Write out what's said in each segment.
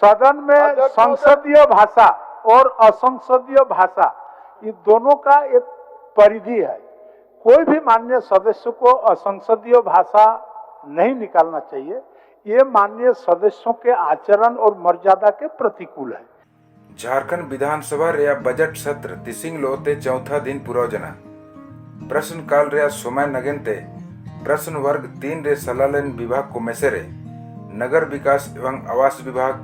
सदन में संसदीय भाषा और असंसदीय भाषा ये दोनों का एक परिधि है। कोई भी माननीय सदस्य को असंसदीय भाषा नहीं निकालना चाहिए। ये माननीय सदस्यों के आचरण और मर्यादा के प्रतिकूल है। झारखंड विधानसभा रे बजट सत्र तिसिंग लोते चौथा दिन पुरोजना प्रश्न काल रे समय नगेनते प्रश्न वर्ग 3 रे सलालेन विभाग को मेसेरे नगर विकास एवं आवास विभाग,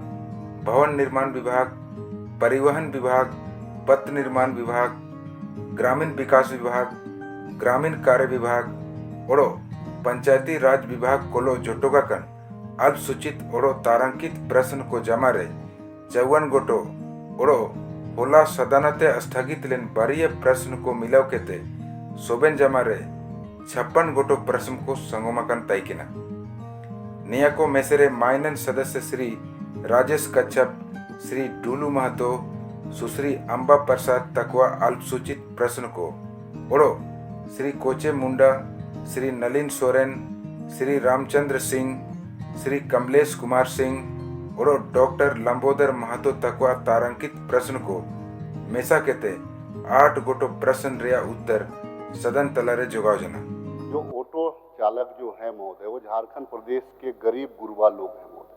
भवन निर्माण विभाग, परिवहन विभाग, पथ निर्माण विभाग, ग्रामीण विकास विभाग, ग्रामीण कार्य विभाग ओड़ो पंचायती राज विभाग कोलो जोटोगाकन अल्पसूचित ओड़ो तारांकित प्रश्न को जमा रे 54 गोटो ओड़ो होला सदनते स्थगित लेन बारिय प्रश्न को मिलाव केते सोबेन जमा रे 56 गोटो प्रश्न को संगोमाकन तैकिना निया को मेसेरे माइनन सदस्य श्री राजेश कच्छप, श्री डूलू महतो, सुश्री अंबा प्रसाद तकवा अल्पसूचित प्रश्न को ओड़ो श्री कोचे मुंडा, श्री नलिन सोरेन, श्री रामचंद्र सिंह, श्री कमलेश कुमार सिंह और डॉक्टर लंबोदर महतो तकवा तारांकित प्रश्न को मेसा केते 8 गोटो प्रश्न रिया उत्तर सदन तलारे जोगाव जना। जो ऑटो चालक जो है महोदय वो झारखंड प्रदेश के गरीब गुरबा लोग हैं महोदय,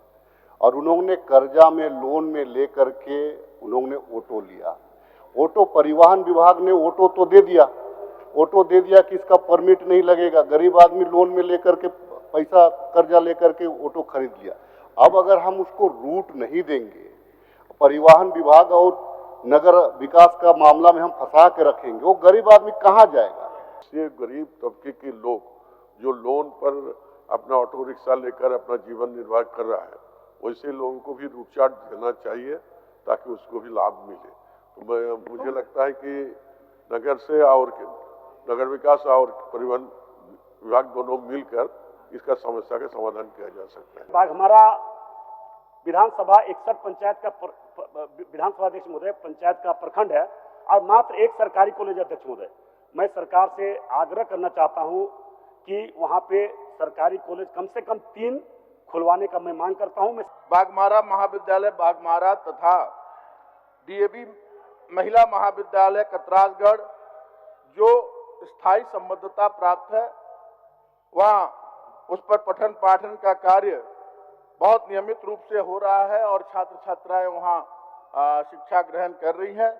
और उन्होंने कर्जा में लोन में लेकर के उन्होंने ऑटो लिया। ऑटो परिवहन विभाग ने ऑटो तो दे दिया कि इसका परमिट नहीं लगेगा। गरीब आदमी लोन में लेकर के पैसा कर्जा लेकर के ऑटो खरीद लिया। अब अगर हम उसको रूट नहीं देंगे, परिवहन विभाग और नगर विकास का मामला में हम फंसा के रखेंगे, वो गरीब आदमी कहाँ जाएगा। ये गरीब तबके के लोग जो लोन पर अपना ऑटो रिक्शा लेकर अपना जीवन निर्वाह कर रहा है, वैसे लोगों को भी रूट चार्ट देना चाहिए ताकि उसको भी लाभ मिले। तो मुझे लगता है कि नगर से और नगर विकास और परिवहन विभाग दोनों मिलकर इसका समस्या का समाधान किया जा सकता है। बाग हमारा विधानसभा 61 पंचायत का विधानसभा अध्यक्ष महोदय पंचायत का प्रखंड है और मात्र एक सरकारी कॉलेज अध्यक्ष महोदय। मैं सरकार से आग्रह करना चाहता हूं कि वहां पे सरकारी कॉलेज कम से कम 3 खुलवाने का मैं मांग करता हूं। बाघमारा महाविद्यालय बाघमारा तथा डीएवी महिला महाविद्यालय कतराजगढ़ जो स्थायी संबद्धता प्राप्त है, वहाँ उस पर पठन पाठन का कार्य बहुत नियमित रूप से हो रहा है और छात्र छात्राएं वहाँ शिक्षा ग्रहण कर रही हैं।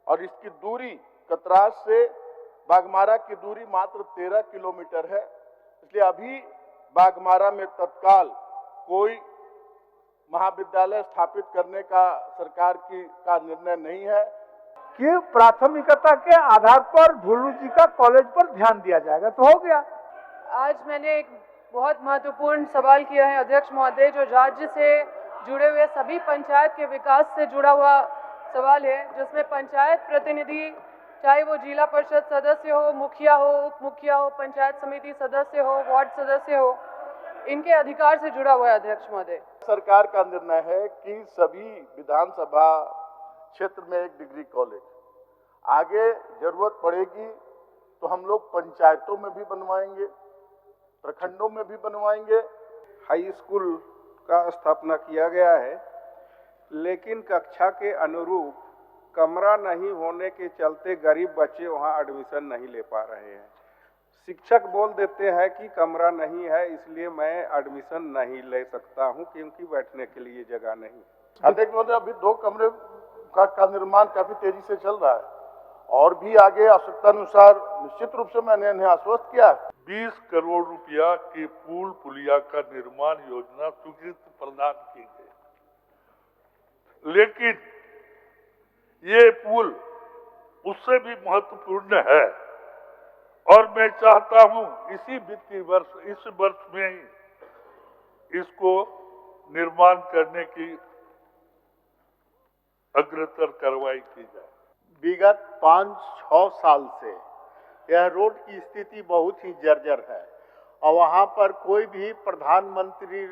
और इसकी दूरी कतराज से बाघमारा की दूरी मात्र 13 किलोमीटर है। इसलिए अभी बाघमारा में तत्काल कोई महाविद्यालय स्थापित करने का सरकार का निर्णय नहीं है कि प्राथमिकता के आधार पर ढुल्लू जी का कॉलेज पर ध्यान दिया जाएगा तो हो गया। आज मैंने एक बहुत महत्वपूर्ण सवाल किया है अध्यक्ष महोदय, जो राज्य से जुड़े हुए सभी पंचायत के विकास से जुड़ा हुआ सवाल है, जिसमें पंचायत प्रतिनिधि चाहे वो जिला परिषद सदस्य हो, मुखिया हो, उप मुखिया हो, पंचायत समिति सदस्य हो, वार्ड सदस्य हो, इनके अधिकार से जुड़ा हुआ है अध्यक्ष महोदय। सरकार का निर्णय है कि सभी विधानसभा क्षेत्र में एक डिग्री कॉलेज, आगे जरूरत पड़ेगी तो हम लोग पंचायतों में भी बनवाएंगे, प्रखंडों में भी बनवाएंगे। हाई स्कूल का स्थापना किया गया है, लेकिन कक्षा के अनुरूप कमरा नहीं होने के चलते गरीब बच्चे वहां एडमिशन नहीं ले पा रहे हैं। शिक्षक बोल देते हैं कि कमरा नहीं है, इसलिए मैं एडमिशन नहीं ले सकता हूं क्योंकि बैठने के लिए जगह नहीं। अध्यक्ष महोदय, अभी 2 कमरे का निर्माण काफी तेजी से चल रहा है और भी आगे आवश्यकता अनुसार निश्चित रूप से मैंने इन्हें आश्वस्त किया। 20 करोड़ रुपया की पुल पुलिया का निर्माण योजना स्वीकृत प्रदान की गई, लेकिन ये पुल उससे भी महत्वपूर्ण है और मैं चाहता हूं इसी वित्तीय वर्ष, इस वर्ष में ही इसको निर्माण करने की अग्रतर कार्रवाई की जाए। विगत 5-6 साल से यह रोड की स्थिति बहुत ही जर्जर है और वहाँ पर कोई भी प्रधानमंत्री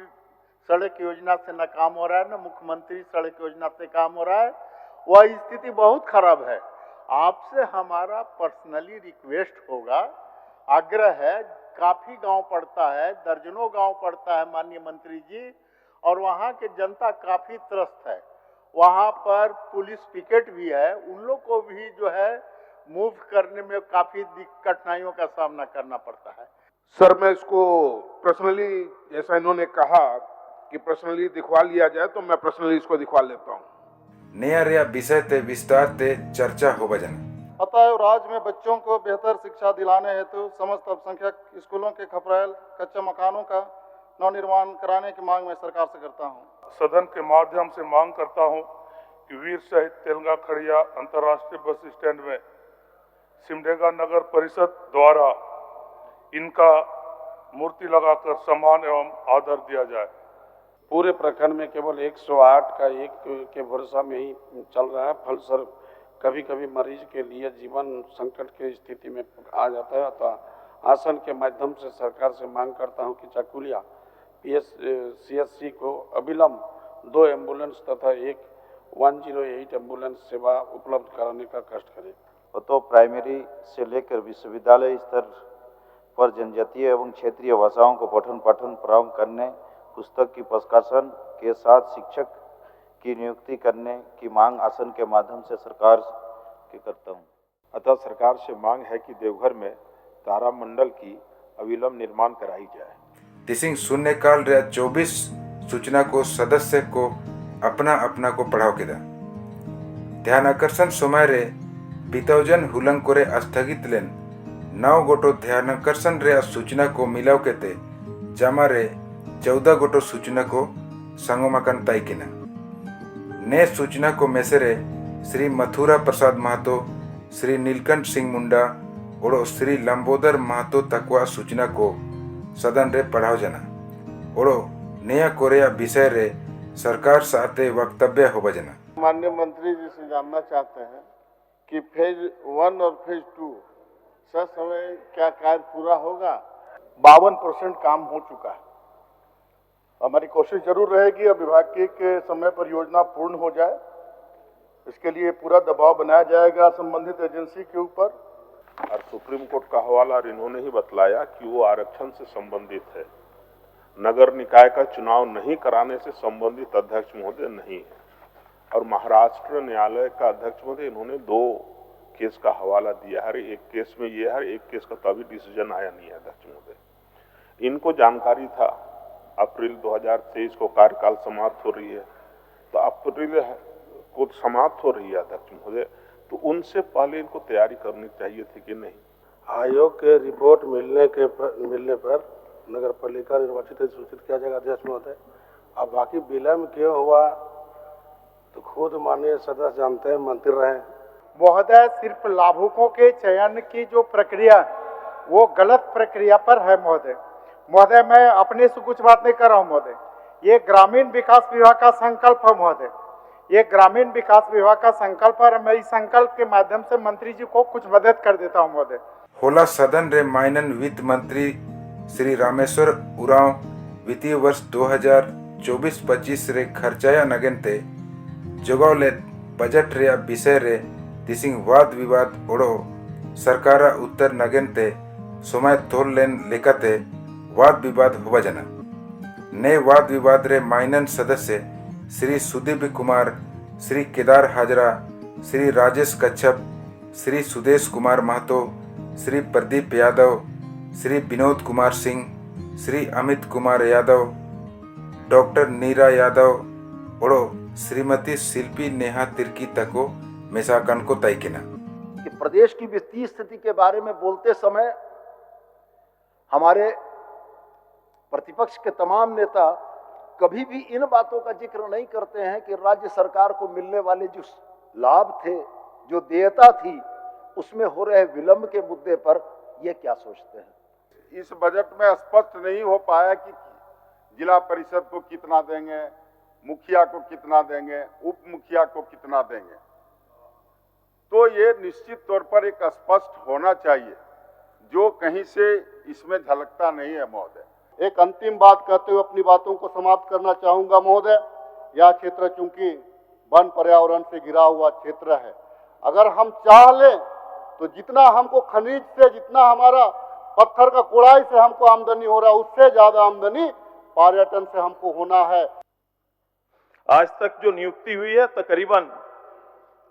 सड़क योजना से न काम हो रहा है, न मुख्यमंत्री सड़क योजना से काम हो रहा है। वह स्थिति बहुत खराब है। आपसे हमारा पर्सनली रिक्वेस्ट होगा, आग्रह है, काफी गांव पड़ता है, दर्जनों गांव पड़ता है माननीय मंत्री जी, और वहाँ की जनता काफी त्रस्त है। वहाँ पर पुलिस पिकेट भी है, उन लोग को भी जो है मूव करने में काफी कठिनाइयों का सामना करना पड़ता है। सर मैं इसको पर्सनली, जैसा इन्होंने कहा कि पर्सनली दिखवा लिया जाए, तो मैं पर्सनली इसको दिखवा लेता हूँ। नया रिया विषय ते विस्तार ते चर्चा हो बजन। अतः राज्य में बच्चों को बेहतर शिक्षा दिलाने हेतु समस्त अल्पसंख्यक स्कूलों के खपरेल कच्चे मकानों का नवनिर्माण कराने की मांग मैं सरकार से करता हूँ। सदन के माध्यम से मांग करता हूं कि वीर शहीद तेलंगा खड़िया अंतर्राष्ट्रीय बस स्टैंड में सिमडेगा नगर परिषद द्वारा इनका मूर्ति लगाकर सम्मान एवं आदर दिया जाए। पूरे प्रखंड में केवल 108 का एक के भरोसा में ही चल रहा है। फलस्वरूप कभी कभी मरीज के लिए जीवन संकट की स्थिति में आ जाता है। अतः आसन के माध्यम से सरकार से मांग करता हूं कि चाकुलिया CSC को अविलंब 2 एम्बुलेंस तथा एक 108 एम्बुलेंस सेवा उपलब्ध कराने का कष्ट करें। तो प्राइमरी से लेकर विश्वविद्यालय स्तर पर जनजातीय एवं क्षेत्रीय भाषाओं को पठन पाठन प्रारंभ करने, पुस्तक की प्रकाशन के साथ शिक्षक की नियुक्ति करने की मांग आसन के माध्यम से सरकार के करता हूँ। अतः सरकार से मांग है कि देवघर में तारामंडल की अविलंब निर्माण कराई जाए। तिसिंग शून्यकाल रे 24 सूचना को सदस्य को अपना अपना को पढ़ाओ के दा ध्यान आकर्षण समय रे बितौजन हुलंग कोरे स्थगित लेन 9 गोटो ध्यान आकर्षण रे सूचना को मिलाव के ते जमा रे 14 गोटो सूचना को संगमकन ताइकिना ने सूचना को मेसेरे श्री मथुरा प्रसाद महतो, श्री नीलकंठ सिंह मुंडा और श्री लंबोदर महतो तकवा सूचना को सदन रे पढ़ाओ जना और नया कोरिया विषय रे सरकार साथे वक्तव्य हो बजना। माननीय मंत्री जी से जानना चाहते हैं कि फेज 1 और फेज 2 सर समय क्या कार्य पूरा होगा? 52% काम हो चुका है। हमारी कोशिश जरूर रहेगी अब विभाग के समय पर योजना पूर्ण हो जाए। इसके लिए पूरा दबाव बनाया जाएगा संबंधित एजेंसी के ऊपर। और सुप्रीम कोर्ट का हवाला इन्होंने ही बतलाया कि वो आरक्षण से संबंधित है, नगर निकाय का चुनाव नहीं कराने से संबंधित अध्यक्ष महोदय नहीं है। और महाराष्ट्र न्यायालय का अध्यक्ष महोदय इन्होंने 2 केस का हवाला दिया है। एक केस में ये है, एक केस का तो अभी डिसीजन आया नहीं है अध्यक्ष महोदय। इनको जानकारी था अप्रैल 2023 को कार्यकाल समाप्त हो रही है, तो अप्रैल को समाप्त हो रही है अध्यक्ष महोदय, तो उनसे पहले इनको तैयारी करनी चाहिए थी कि नहीं। आयोग के रिपोर्ट मिलने पर नगर पालिका निर्वाचित सूचित किया जाएगा अध्यक्ष महोदय। अब बाकी विलम्ब क्यों हुआ तो खुद माननीय सदस्य जानते हैं, मंत्री रहे महोदय। सिर्फ लाभुकों के चयन की जो प्रक्रिया वो गलत प्रक्रिया पर है महोदय। महोदय मैं अपने से कुछ बात नहीं कर रहा हूँ महोदय, ये ग्रामीण विकास विभाग का संकल्प है महोदय। ये ग्रामीण विकास विभाग का संकल्प है। मैं इस संकल्प के माध्यम से मंत्री जी को कुछ मदद कर देता हूँ महोदय। होला सदन रे माइनन वित्त मंत्री श्री रामेश्वर उरांव वित्तीय वर्ष 2024-25 रे खर्चाया नगनते जोगावले बजट रे विषय रे तिसिंग वाद विवाद ओढ़ो सरकारा उत्तर नगनते समय तोल लेन लेकते वाद विवाद हुआ जना। नए वाद विवाद रे माइनन सदस्य श्री सुदीप कुमार, श्री केदार हाजरा, श्री राजेश कच्छप, श्री सुदेश कुमार महतो, श्री प्रदीप यादव, श्री विनोद कुमार सिंह, श्री अमित कुमार यादव, डॉक्टर नीरा यादव और श्रीमती शिल्पी नेहा तिर्की तको मेसाकन को तयकिना। कि प्रदेश की वित्तीय स्थिति के बारे में बोलते समय हमारे प्रतिपक्ष के तमाम नेता कभी भी इन बातों का जिक्र नहीं करते हैं कि राज्य सरकार को मिलने वाले जो लाभ थे, जो देयता थी, उसमें हो रहे विलंब के मुद्दे पर ये क्या सोचते हैं। इस बजट में स्पष्ट नहीं हो पाया कि जिला परिषद को कितना देंगे, मुखिया को कितना देंगे, उप मुखिया को कितना देंगे। तो ये निश्चित तौर पर एक स्पष्ट होना चाहिए, जो कहीं से इसमें झलकता नहीं है महोदय। एक अंतिम बात कहते हुए अपनी बातों को समाप्त करना चाहूंगा महोदय। यह क्षेत्र चूंकि वन पर्यावरण से घिरा हुआ क्षेत्र है, अगर हम चाह लें तो जितना हमको खनिज से, जितना हमारा पत्थर का कुड़ाई से हमको आमदनी हो रहा है, उससे ज्यादा आमदनी पर्यटन से हमको होना है। आज तक जो नियुक्ति हुई है तकरीबन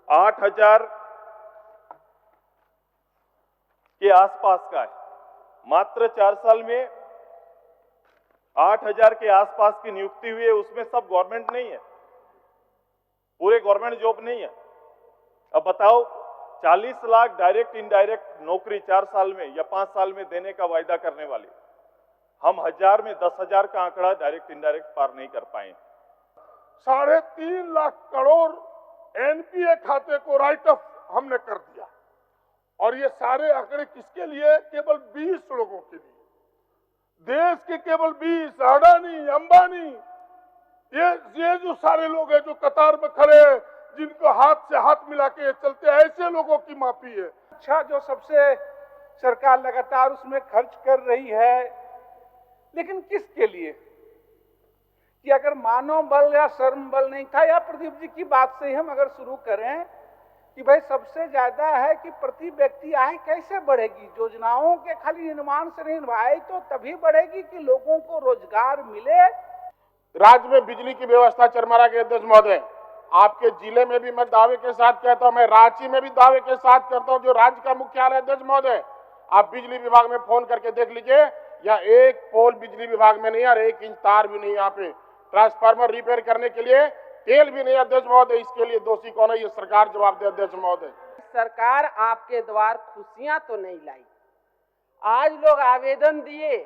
8,000 के आसपास का है। मात्र 4 साल में 8,000 के आसपास की नियुक्ति हुई है, उसमें सब गवर्नमेंट नहीं है, पूरे गवर्नमेंट जॉब नहीं है। अब बताओ 40 लाख डायरेक्ट इनडायरेक्ट नौकरी 4 साल में या 5 साल में देने का वायदा करने वाले हम 1000 में 10,000 का आंकड़ा डायरेक्ट इनडायरेक्ट पार नहीं कर पाए। 3.5 लाख करोड़ एनपीए खाते को राइट ऑफ हमने कर दिया, और ये सारे आंकड़े किसके लिए? केवल 20 लोगों के लिए। देश के केवल 20, अडानी, अंबानी, ये जो सारे लोग हैं जो कतार में खड़े हैं, जिनको हाथ से हाथ मिला के चलते हैं, ऐसे लोगों की माफी है। शिक्षा जो सबसे सरकार लगातार उसमें खर्च कर रही है, लेकिन किसके लिए? कि अगर मानव बल या श्रम बल नहीं था, या प्रदीप जी की बात से हम अगर शुरू करें कि भाई सबसे ज्यादा है कि प्रति व्यक्ति आय कैसे बढ़ेगी? योजनाओं के खाली निर्माण से नहीं, आय तो तभी बढ़ेगी कि लोगों को रोजगार मिले। राज्य में बिजली की व्यवस्था चरमरा के अध्यक्ष महोदय, आपके जिले में भी मैं दावे के साथ कहता हूं, मैं रांची में भी दावे के साथ करता हूं, जो राज्य का मुख्यालय अध्यक्ष महोदय, आप बिजली विभाग में फोन करके देख लीजिए, या एक पोल बिजली विभाग में नहीं है और 1 इंच तार भी नहीं। यहाँ पे ट्रांसफार्मर रिपेयर करने के लिए तेल भी नहीं। अध्यक्ष महोदय, इसके लिए दोषी कौन है? ये सरकार जवाब दे। अध्यक्ष महोदय, सरकार आपके द्वार खुशियां तो नहीं लाई। आज लोग आवेदन दिए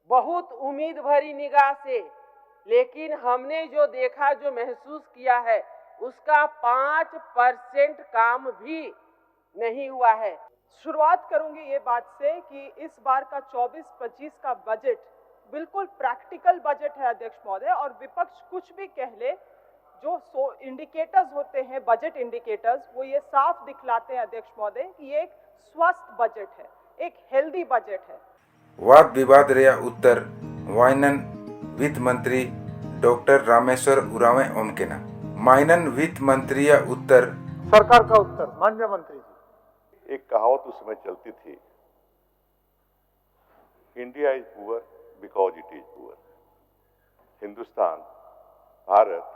बहुत उम्मीद भरी निगाह से, लेकिन हमने जो देखा, जो महसूस किया है, उसका 5% काम भी नहीं हुआ है। शुरुआत करूंगी ये बात से कि इस बार का 24-25 का बजट बिल्कुल प्रैक्टिकल बजट है अध्यक्ष महोदय, और विपक्ष कुछ भी कह ले, जो इंडिकेटर्स होते हैं, बजट इंडिकेटर्स, वो ये साफ दिखलाते हैं अध्यक्ष महोदय कि ये एक स्वस्थ बजट है, एक हेल्दी बजट है। वाद विवाद रेया उत्तर वाइनन वित्त मंत्री डॉक्टर रामेश्वर उरांव ओमकेना। माइनन वित्त मंत्री या उत्तर सरकार का उत्तर माननीय मंत्री जी। एक कहावत उस समय चलती थी, India is poor because it is poor. Hindustan, Bharat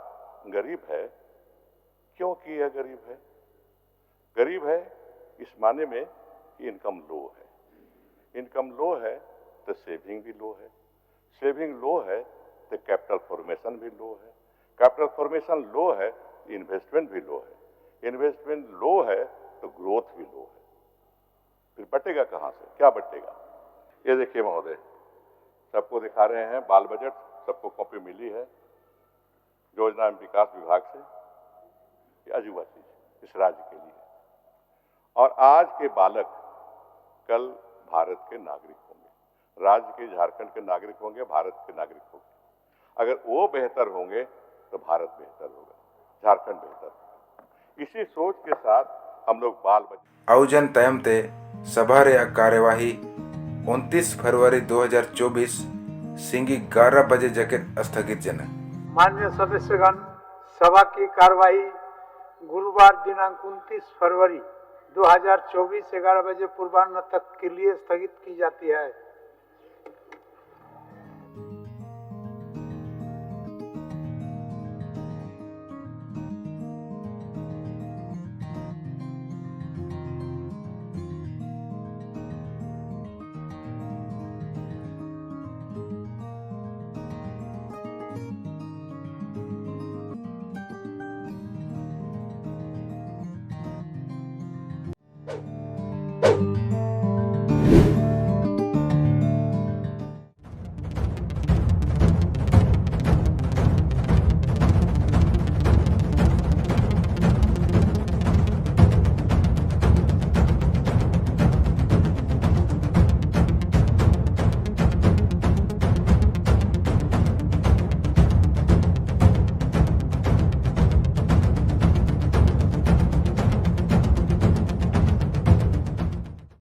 गरीब है क्योंकि यह गरीब है। गरीब है इस माने में कि इनकम लो है। इनकम लो है तो सेविंग भी लो है। सेविंग लो है तो कैपिटल फॉर्मेशन भी लो है। कैपिटल फॉर्मेशन लो है, इन्वेस्टमेंट भी लो है। इन्वेस्टमेंट लो है तो ग्रोथ भी लो है। फिर बटेगा कहाँ से? क्या बटेगा? ये देखिए महोदय, सबको दिखा रहे हैं बाल बजट, सबको कॉपी मिली है योजना एवं विकास विभाग से। ये अजूबा चीज इस राज्य के लिए। और आज के बालक कल भारत के नागरिक होंगे, राज्य के, झारखंड के नागरिक होंगे, भारत के नागरिक होंगे। अगर वो बेहतर होंगे तो भारत बेहतर होगा, झारखंड बेहतर होगा। इसी सोच के साथ हम लोग बाल बच्चे आयोजन तयमते सभा रे कार्यवाही 29 फरवरी 2024 सिंगी 11 बजे जगत स्थगित जन। माननीय सदस्यगण, सभा की कार्यवाही गुरुवार दिनांक 29 फरवरी 2024 11 बजे पूर्वाह्न तक के लिए स्थगित की जाती है।